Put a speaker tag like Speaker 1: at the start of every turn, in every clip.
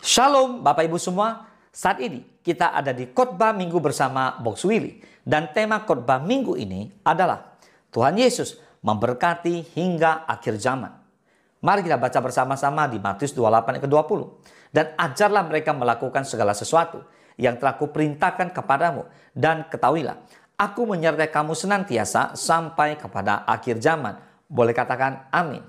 Speaker 1: Shalom Bapak Ibu semua, saat ini kita ada di khotbah minggu bersama Box Willy. Dan tema khotbah minggu ini adalah Tuhan Yesus memberkati hingga akhir zaman. Mari kita baca bersama-sama di Matius 28 ayat ke-20. Dan ajarlah mereka melakukan segala sesuatu yang telah kuperintahkan kepadamu. Dan ketahuilah, aku menyertai kamu senantiasa sampai kepada akhir zaman. Boleh katakan amin.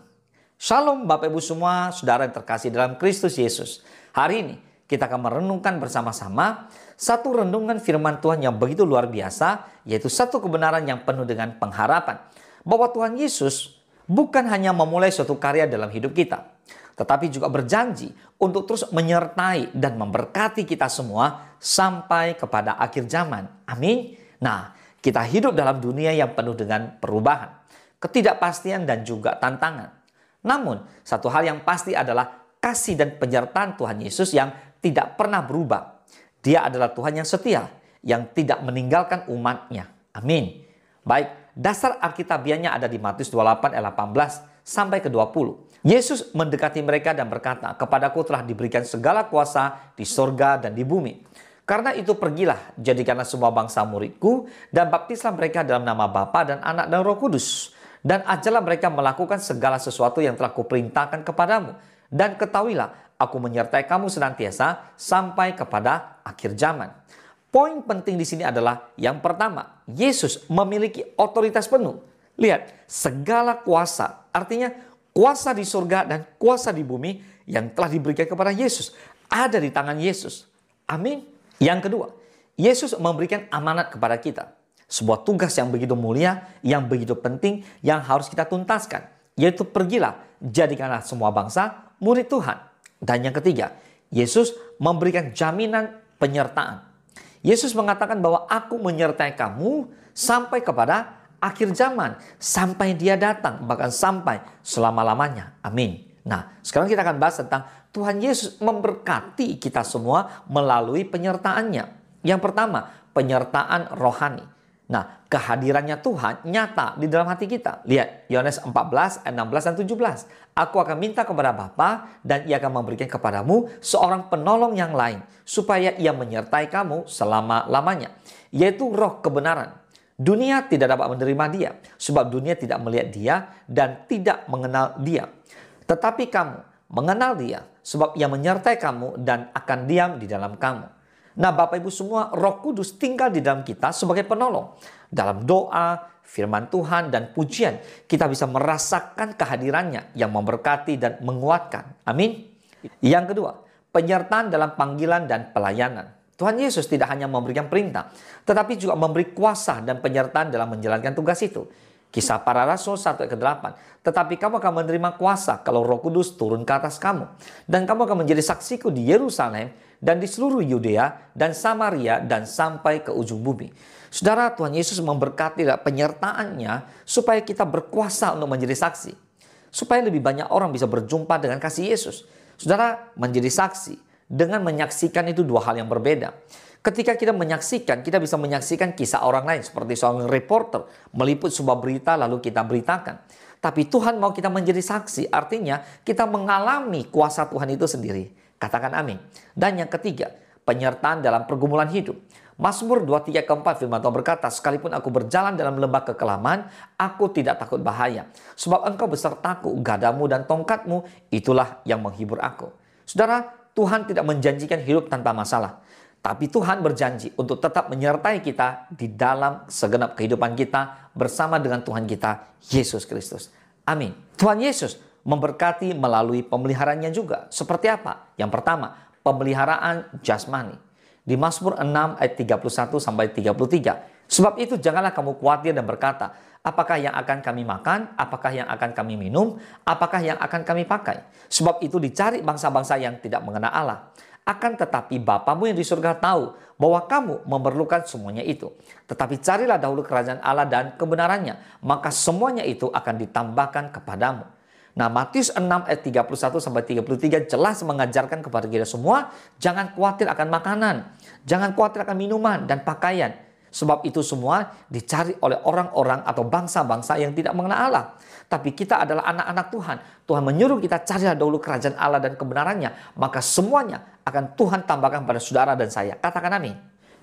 Speaker 1: Shalom Bapak Ibu semua, saudara yang terkasih dalam Kristus Yesus. Hari ini kita akan merenungkan bersama-sama satu renungan firman Tuhan yang begitu luar biasa, yaitu satu kebenaran yang penuh dengan pengharapan. Bahwa Tuhan Yesus bukan hanya memulai suatu karya dalam hidup kita, tetapi juga berjanji untuk terus menyertai dan memberkati kita semua sampai kepada akhir zaman. Amin. Nah, kita hidup dalam dunia yang penuh dengan perubahan, ketidakpastian dan juga tantangan. Namun, satu hal yang pasti adalah kasih dan penyertaan Tuhan Yesus yang tidak pernah berubah. Dia adalah Tuhan yang setia, yang tidak meninggalkan umatnya. Amin. Baik, dasar Alkitabiahnya ada di Matius 28 ayat 18 sampai ke 20. Yesus mendekati mereka dan berkata, "Kepadaku telah diberikan segala kuasa di sorga dan di bumi. Karena itu pergilah, jadikanlah semua bangsa muridku, dan baptislah mereka dalam nama Bapa dan Anak dan Roh Kudus. Dan ajarlah mereka melakukan segala sesuatu yang telah kuperintahkan kepadamu. Dan ketahuilah, aku menyertai kamu senantiasa sampai kepada akhir zaman." Poin penting di sini adalah yang pertama, Yesus memiliki otoritas penuh. Lihat, segala kuasa, artinya kuasa di surga dan kuasa di bumi yang telah diberikan kepada Yesus ada di tangan Yesus. Amin. Yang kedua, Yesus memberikan amanat kepada kita. Sebuah tugas yang begitu mulia, yang begitu penting, yang harus kita tuntaskan. Yaitu pergilah, jadikanlah semua bangsa murid Tuhan. Dan yang ketiga, Yesus memberikan jaminan penyertaan. Yesus mengatakan bahwa aku menyertai kamu sampai kepada akhir zaman. Sampai dia datang, bahkan sampai selama-lamanya. Amin. Nah, sekarang kita akan bahas tentang Tuhan Yesus memberkati kita semua melalui penyertaannya. Yang pertama, penyertaan rohani. Nah, kehadirannya Tuhan nyata di dalam hati kita. Lihat, Yohanes 14, ayat 16 dan 17. Aku akan minta kepada Bapa dan ia akan memberikan kepadamu seorang penolong yang lain, supaya ia menyertai kamu selama-lamanya, yaitu roh kebenaran. Dunia tidak dapat menerima dia, sebab dunia tidak melihat dia dan tidak mengenal dia. Tetapi kamu mengenal dia, sebab ia menyertai kamu dan akan diam di dalam kamu. Nah, Bapak Ibu semua, Roh Kudus tinggal di dalam kita sebagai penolong. Dalam doa, firman Tuhan, dan pujian, kita bisa merasakan kehadirannya yang memberkati dan menguatkan. Amin. Yang kedua, penyertaan dalam panggilan dan pelayanan. Tuhan Yesus tidak hanya memberikan perintah, tetapi juga memberi kuasa dan penyertaan dalam menjalankan tugas itu. Kisah Para Rasul 1 ayat ke-8. Tetapi kamu akan menerima kuasa kalau Roh Kudus turun ke atas kamu. Dan kamu akan menjadi saksiku di Yerusalem dan di seluruh Yudea dan Samaria dan sampai ke ujung bumi. Saudara, Tuhan Yesus memberkati penyertaannya supaya kita berkuasa untuk menjadi saksi. Supaya lebih banyak orang bisa berjumpa dengan kasih Yesus. Saudara, menjadi saksi dengan menyaksikan itu dua hal yang berbeda. Ketika kita menyaksikan, kita bisa menyaksikan kisah orang lain. Seperti seorang reporter meliput sebuah berita lalu kita beritakan. Tapi Tuhan mau kita menjadi saksi. Artinya kita mengalami kuasa Tuhan itu sendiri. Katakan amin. Dan yang ketiga, penyertaan dalam pergumulan hidup. Mazmur 23 keempat firman Tuhan berkata, "Sekalipun aku berjalan dalam lembah kekelaman, aku tidak takut bahaya. Sebab engkau besertaku, gadamu dan tongkatmu, itulah yang menghibur aku." Saudara, Tuhan tidak menjanjikan hidup tanpa masalah. Tapi Tuhan berjanji untuk tetap menyertai kita di dalam segenap kehidupan kita bersama dengan Tuhan kita, Yesus Kristus. Amin. Tuhan Yesus memberkati melalui pemeliharaannya juga. Seperti apa? Yang pertama, pemeliharaan jasmani. Di Mazmur 6 ayat 31 sampai 33. "Sebab itu janganlah kamu khawatir dan berkata, apakah yang akan kami makan? Apakah yang akan kami minum? Apakah yang akan kami pakai? Sebab itu dicari bangsa-bangsa yang tidak mengenal Allah. Akan tetapi Bapamu yang di surga tahu bahwa kamu memerlukan semuanya itu. Tetapi carilah dahulu kerajaan Allah dan kebenarannya, maka semuanya itu akan ditambahkan kepadamu." Nah, Matius 6 ayat 31 sampai 33 jelas mengajarkan kepada kita semua, jangan khawatir akan makanan, jangan khawatir akan minuman dan pakaian. Sebab itu semua dicari oleh orang-orang atau bangsa-bangsa yang tidak mengenal Allah. Tapi kita adalah anak-anak Tuhan. Tuhan menyuruh kita carilah dahulu kerajaan Allah dan kebenarannya. Maka semuanya akan Tuhan tambahkan pada saudara dan saya. Katakan amin.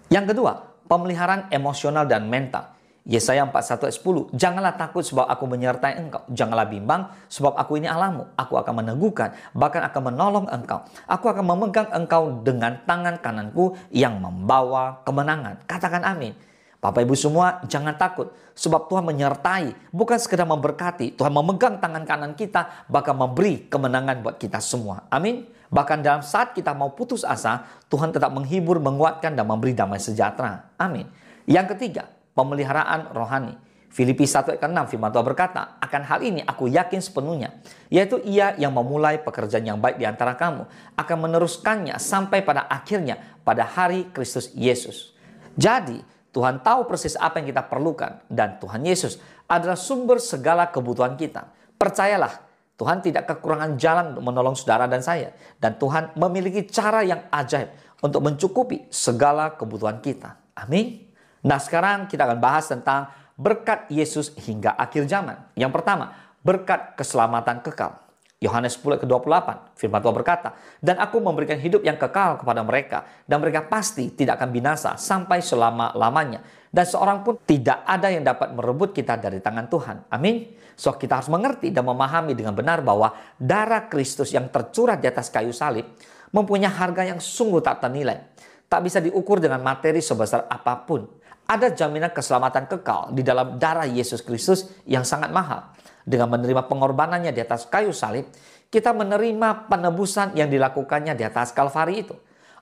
Speaker 1: Yang kedua, pemeliharaan emosional dan mental. Yesaya 41 ayat 10. Janganlah takut sebab aku menyertai engkau. Janganlah bimbang sebab aku ini Allahmu. Aku akan meneguhkan, bahkan akan menolong engkau. Aku akan memegang engkau dengan tangan kananku yang membawa kemenangan. Katakan amin. Bapak Ibu semua, jangan takut. Sebab Tuhan menyertai, bukan sekedar memberkati. Tuhan memegang tangan kanan kita, bahkan memberi kemenangan buat kita semua. Amin. Bahkan dalam saat kita mau putus asa, Tuhan tetap menghibur, menguatkan, dan memberi damai sejahtera. Amin. Yang ketiga, pemeliharaan rohani. Filipi 1 ayat 6 firman Tuhan berkata, akan hal ini aku yakin sepenuhnya, yaitu Ia yang memulai pekerjaan yang baik di antara kamu akan meneruskannya sampai pada akhirnya pada hari Kristus Yesus. Jadi Tuhan tahu persis apa yang kita perlukan dan Tuhan Yesus adalah sumber segala kebutuhan kita. Percayalah, Tuhan tidak kekurangan jalan untuk menolong saudara dan saya, dan Tuhan memiliki cara yang ajaib untuk mencukupi segala kebutuhan kita. Amin. Nah, sekarang kita akan bahas tentang berkat Yesus hingga akhir zaman. Yang pertama, berkat keselamatan kekal. Yohanes 10 ayat 28, firman Tuhan berkata, dan aku memberikan hidup yang kekal kepada mereka, dan mereka pasti tidak akan binasa sampai selama-lamanya. Dan seorang pun tidak ada yang dapat merebut kita dari tangan Tuhan. Amin. So, kita harus mengerti dan memahami dengan benar bahwa darah Kristus yang tercurah di atas kayu salib mempunyai harga yang sungguh tak ternilai. Tak bisa diukur dengan materi sebesar apapun. Ada jaminan keselamatan kekal di dalam darah Yesus Kristus yang sangat mahal. Dengan menerima pengorbanannya di atas kayu salib, kita menerima penebusan yang dilakukannya di atas Kalvari itu.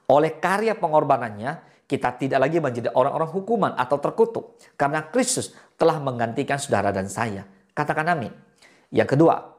Speaker 1: Oleh karya pengorbanannya, kita tidak lagi menjadi orang-orang hukuman atau terkutuk. Karena Kristus telah menggantikan saudara dan saya. Katakan amin. Yang kedua,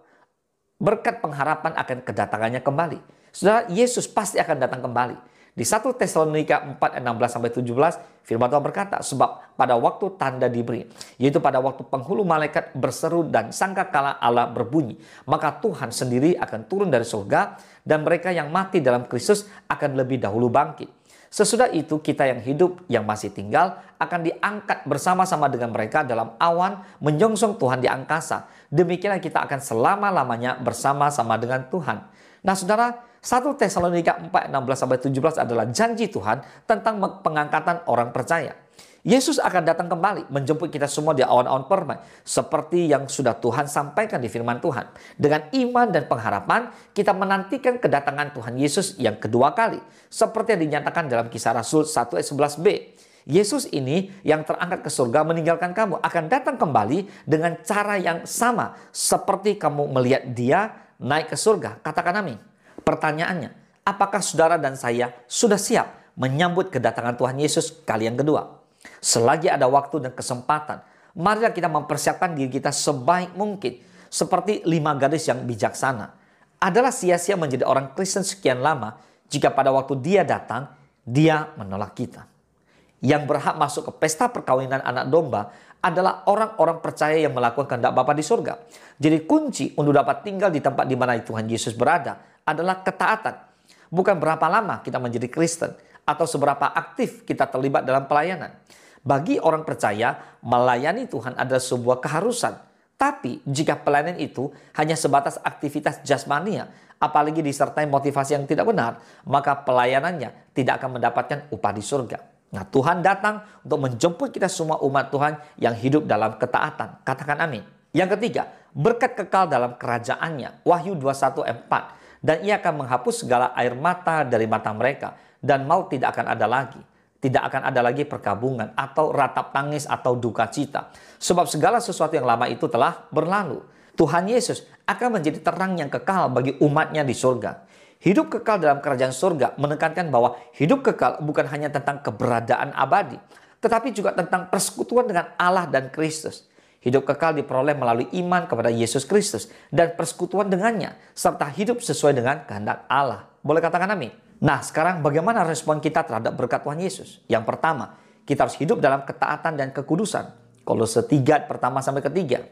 Speaker 1: berkat pengharapan akan kedatangannya kembali. Saudara, Yesus pasti akan datang kembali. Di 1 Tesalonika 4 ayat 16-17 firman Tuhan berkata, sebab pada waktu tanda diberi, yaitu pada waktu penghulu malaikat berseru dan sangkakala Allah berbunyi, maka Tuhan sendiri akan turun dari surga dan mereka yang mati dalam Kristus akan lebih dahulu bangkit. Sesudah itu kita yang hidup yang masih tinggal akan diangkat bersama-sama dengan mereka dalam awan menyongsong Tuhan di angkasa. Demikianlah kita akan selama-lamanya bersama-sama dengan Tuhan. Nah, saudara, 1 Tesalonika 4, 16-17 adalah janji Tuhan tentang pengangkatan orang percaya. Yesus akan datang kembali menjemput kita semua di awan-awan permai. Seperti yang sudah Tuhan sampaikan di firman Tuhan. Dengan iman dan pengharapan, kita menantikan kedatangan Tuhan Yesus yang kedua kali. Seperti yang dinyatakan dalam Kisah Rasul 1 ayat 11b. Yesus ini yang terangkat ke surga meninggalkan kamu akan datang kembali dengan cara yang sama. Seperti kamu melihat dia naik ke surga. Katakan amin. Pertanyaannya, apakah saudara dan saya sudah siap menyambut kedatangan Tuhan Yesus kali yang kedua? Selagi ada waktu dan kesempatan, marilah kita mempersiapkan diri kita sebaik mungkin. Seperti 5 gadis yang bijaksana. Adalah sia-sia menjadi orang Kristen sekian lama jika pada waktu dia datang, dia menolak kita. Yang berhak masuk ke pesta perkawinan anak domba adalah orang-orang percaya yang melakukan kehendak Bapa di surga. Jadi kunci untuk dapat tinggal di tempat di mana Tuhan Yesus berada adalah ketaatan. Bukan berapa lama kita menjadi Kristen atau seberapa aktif kita terlibat dalam pelayanan. Bagi orang percaya, melayani Tuhan adalah sebuah keharusan. Tapi jika pelayanan itu hanya sebatas aktivitas jasmania, apalagi disertai motivasi yang tidak benar, maka pelayanannya tidak akan mendapatkan upah di surga. Nah, Tuhan datang untuk menjemput kita semua umat Tuhan yang hidup dalam ketaatan. Katakan amin. Yang ketiga, berkat kekal dalam kerajaannya. Wahyu 21 ayat 4. Dan ia akan menghapus segala air mata dari mata mereka. Dan maut tidak akan ada lagi. Tidak akan ada lagi perkabungan atau ratap tangis atau duka cita. Sebab segala sesuatu yang lama itu telah berlalu. Tuhan Yesus akan menjadi terang yang kekal bagi umatnya di surga. Hidup kekal dalam kerajaan surga menekankan bahwa hidup kekal bukan hanya tentang keberadaan abadi. Tetapi juga tentang persekutuan dengan Allah dan Kristus. Hidup kekal diperoleh melalui iman kepada Yesus Kristus dan persekutuan dengannya, serta hidup sesuai dengan kehendak Allah. Boleh katakan amin? Nah, sekarang bagaimana respon kita terhadap berkat Tuhan Yesus? Yang pertama, kita harus hidup dalam ketaatan dan kekudusan. Kolose 3 pertama sampai ketiga.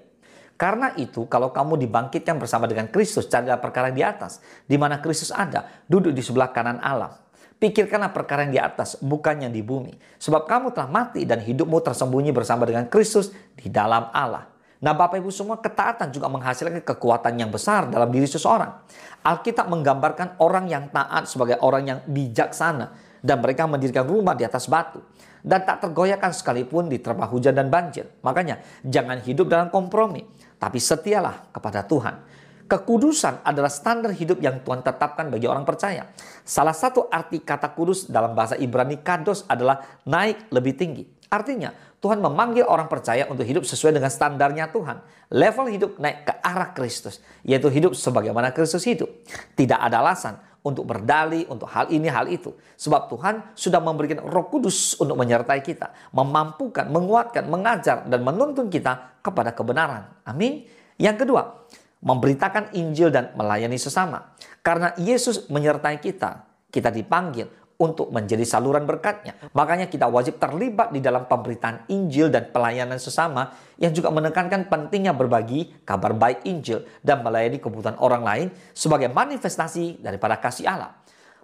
Speaker 1: Karena itu, kalau kamu dibangkitkan bersama dengan Kristus, carilah perkara di atas, di mana Kristus ada, duduk di sebelah kanan Allah. Pikirkanlah perkara yang di atas, bukan yang di bumi. Sebab kamu telah mati dan hidupmu tersembunyi bersama dengan Kristus di dalam Allah. Nah, Bapak Ibu semua, ketaatan juga menghasilkan kekuatan yang besar dalam diri seseorang. Alkitab menggambarkan orang yang taat sebagai orang yang bijaksana, dan mereka mendirikan rumah di atas batu dan tak tergoyahkan sekalipun diterpa hujan dan banjir. Makanya jangan hidup dalam kompromi, tapi setialah kepada Tuhan. Kekudusan adalah standar hidup yang Tuhan tetapkan bagi orang percaya. Salah satu arti kata kudus dalam bahasa Ibrani kados adalah naik lebih tinggi. Artinya Tuhan memanggil orang percaya untuk hidup sesuai dengan standarnya Tuhan. Level hidup naik ke arah Kristus, yaitu hidup sebagaimana Kristus hidup. Tidak ada alasan untuk berdalih untuk hal ini, hal itu. Sebab Tuhan sudah memberikan Roh Kudus untuk menyertai kita, memampukan, menguatkan, mengajar, dan menuntun kita kepada kebenaran. Amin. Yang kedua, memberitakan Injil dan melayani sesama. Karena Yesus menyertai kita, kita dipanggil untuk menjadi saluran berkat-Nya. Makanya kita wajib terlibat di dalam pemberitaan Injil dan pelayanan sesama, yang juga menekankan pentingnya berbagi kabar baik Injil dan melayani kebutuhan orang lain sebagai manifestasi daripada kasih Allah.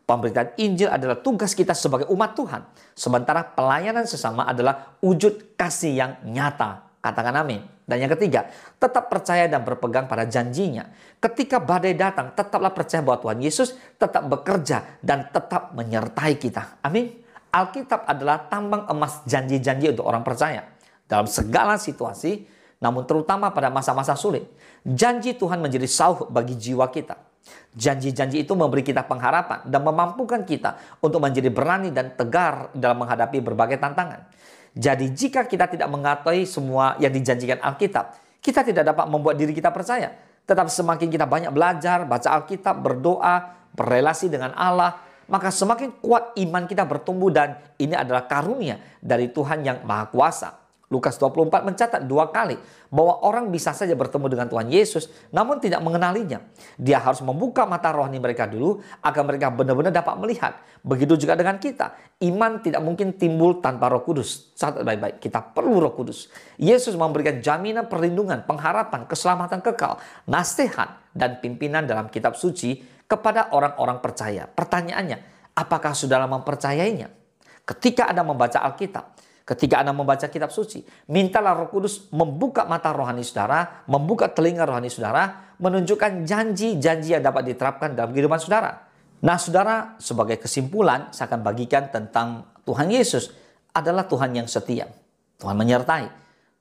Speaker 1: Pemberitaan Injil adalah tugas kita sebagai umat Tuhan, sementara pelayanan sesama adalah wujud kasih yang nyata. Katakan amin. Dan yang ketiga, tetap percaya dan berpegang pada janjinya. Ketika badai datang, tetaplah percaya bahwa Tuhan Yesus tetap bekerja dan tetap menyertai kita. Amin. Alkitab adalah tambang emas janji-janji untuk orang percaya. Dalam segala situasi, namun terutama pada masa-masa sulit, janji Tuhan menjadi sauh bagi jiwa kita. Janji-janji itu memberi kita pengharapan dan memampukan kita untuk menjadi berani dan tegar dalam menghadapi berbagai tantangan. Jadi jika kita tidak mengetahui semua yang dijanjikan Alkitab, kita tidak dapat membuat diri kita percaya. Tetapi semakin kita banyak belajar, baca Alkitab, berdoa, berrelasi dengan Allah, maka semakin kuat iman kita bertumbuh, dan ini adalah karunia dari Tuhan yang Maha Kuasa. Lukas 24 mencatat 2 kali bahwa orang bisa saja bertemu dengan Tuhan Yesus namun tidak mengenalinya. Dia harus membuka mata rohani mereka dulu agar mereka benar-benar dapat melihat. Begitu juga dengan kita. Iman tidak mungkin timbul tanpa Roh Kudus. Catat baik-baik, kita perlu Roh Kudus. Yesus memberikan jaminan perlindungan, pengharapan, keselamatan kekal, nasihat, dan pimpinan dalam kitab suci kepada orang-orang percaya. Pertanyaannya, apakah saudara mempercayainya? Ketika Anda membaca Alkitab, ketika Anda membaca kitab suci, mintalah Roh Kudus membuka mata rohani saudara, membuka telinga rohani saudara, menunjukkan janji-janji yang dapat diterapkan dalam kehidupan saudara. Nah saudara, sebagai kesimpulan, saya akan bagikan tentang Tuhan Yesus adalah Tuhan yang setia. Tuhan menyertai,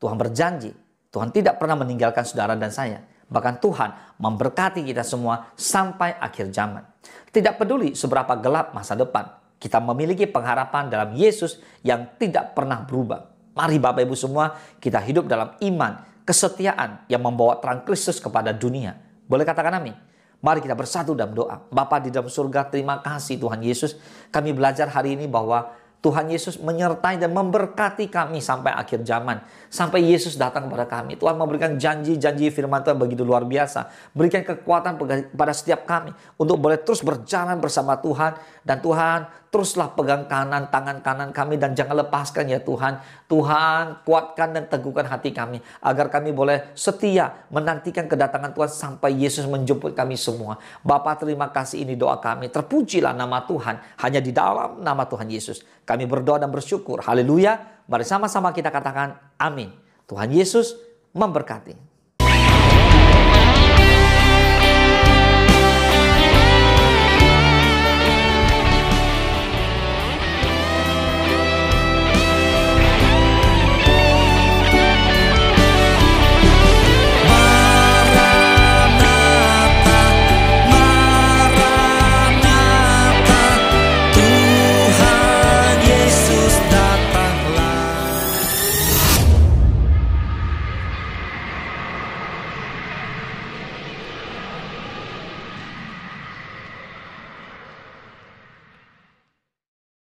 Speaker 1: Tuhan berjanji, Tuhan tidak pernah meninggalkan saudara dan saya. Bahkan Tuhan memberkati kita semua sampai akhir zaman. Tidak peduli seberapa gelap masa depan, kita memiliki pengharapan dalam Yesus yang tidak pernah berubah. Mari Bapak Ibu semua, kita hidup dalam iman, kesetiaan yang membawa terang Kristus kepada dunia. Boleh katakan amin? Mari kita bersatu dalam doa. Bapa di dalam surga, terima kasih Tuhan Yesus. Kami belajar hari ini bahwa Tuhan Yesus menyertai dan memberkati kami sampai akhir zaman. Sampai Yesus datang kepada kami. Tuhan memberikan janji-janji firman Tuhan begitu luar biasa. Berikan kekuatan pada setiap kami untuk boleh terus berjalan bersama Tuhan. Dan Tuhan, teruslah pegang tangan kanan kami dan jangan lepaskan ya Tuhan. Tuhan, kuatkan dan teguhkan hati kami agar kami boleh setia menantikan kedatangan Tuhan sampai Yesus menjemput kami semua. Bapa, terima kasih, ini doa kami. Terpujilah nama Tuhan hanya di dalam nama Tuhan Yesus. Kami berdoa dan bersyukur. Haleluya. Mari sama-sama kita katakan amin. Tuhan Yesus memberkati.